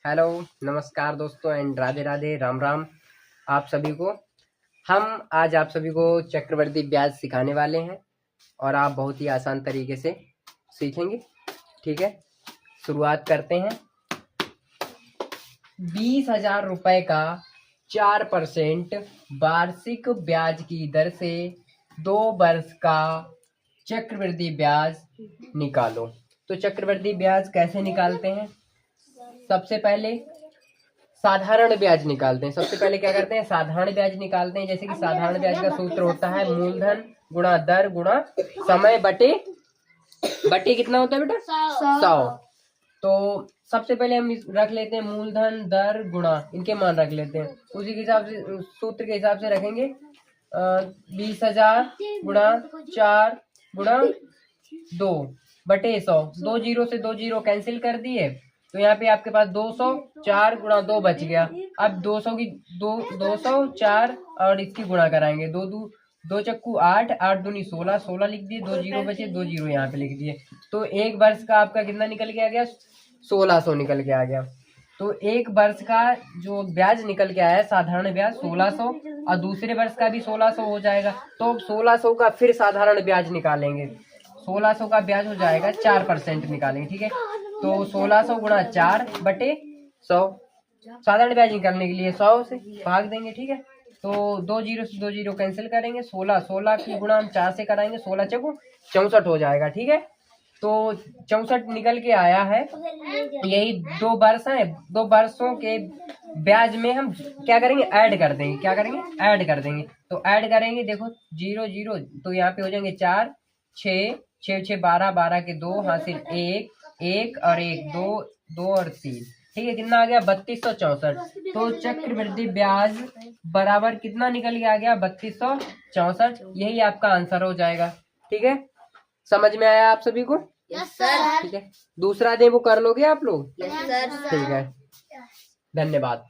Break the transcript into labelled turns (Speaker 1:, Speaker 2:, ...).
Speaker 1: Hello, नमस्कार दोस्तों and Radhe Radhe, Ram Ram आप सभी को। हम आज आप सभी को चक्रवृद्धि ब्याज सिखाने वाले हैं और आप बहुत ही आसान तरीके से सीखेंगे। ठीक है, शुरुआत करते हैं। 20,000 रुपए का 4% वार्षिक ब्याज की दर से 2 वर्ष का चक्रवृद्धि ब्याज निकालो। तो चक्रवृद्धि ब्याज कैसे निकालते हैं? सबसे पहले साधारण ब्याज निकालते हैं। सबसे पहले क्या करते हैं? साधारण ब्याज निकालते हैं। जैसे कि साधारण ब्याज का सूत्र होता है मूलधन गुणा दर गुणा समय बटे कितना होता है बेटा? 100। तो सबसे पहले हम रख लेते हैं मूलधन दर गुणा इनके मान रख लेते हैं। उसी के हिसाब से सूत्र के हिसाब से रखेंगे 20,000 गुणा 4 गुणा 2 बटे 100। 2 जीरो से 2 जीरो कैंसिल कर दिए तो यहाँ पे आपके पास 200, 4 गुणा 2 बच गया। अब 200 की 200 4 और इसकी गुणा कराएंगे। 2 चक्कू 8, 8 दूनी 16, 16 लिख दिए। 2 जीरो बचे, 2 जीरो यहाँ पे लिख दिए। तो एक वर्ष का आपका कितना निकल के आ गया? 1600 निकल के आ गया। तो एक वर्ष का जो ब्याज निकल के आया साधारण ब्याज 1600 और दूसरे वर्ष का भी 1600 हो जाएगा। तो 1600 का फिर साधारण ब्याज निकालेंगे। 1600 का ब्याज हो जाएगा 4% निकालेंगे। ठीक है, तो 1600 गुणा 4 बटे 100। साधारण ब्याज निकालने के लिए 100 से भाग देंगे। ठीक है, तो 2 जीरो से 2 जीरो कैंसिल करेंगे। 16 की गुणा हम 4 से कराएंगे। 16 चौको 64 हो जाएगा। ठीक है, तो 64 निकल के आया है। यही 2 वर्ष है। 2 वर्षों के ब्याज में हम क्या करेंगे? ऐड कर देंगे। क्या करेंगे? ऐड कर देंगे। तो ऐड करेंगे, देखो 0 0 तो यहाँ पे हो जाएंगे 4 6 6 6 12 12 के 2 हासिल 1 1 और 1 2 2 और 3। ठीक है, कितना आ गया? 3264। तो चक्रवृद्धि ब्याज बराबर कितना निकल के आ गया? 3264। यही आपका आंसर हो जाएगा। ठीक है, समझ में आया आप सभी को?
Speaker 2: Yes sir.
Speaker 1: ठीक है, दूसरा दे वो कर लोगे आप लोग?
Speaker 2: Yes sir.
Speaker 1: ठीक है, धन्यवाद।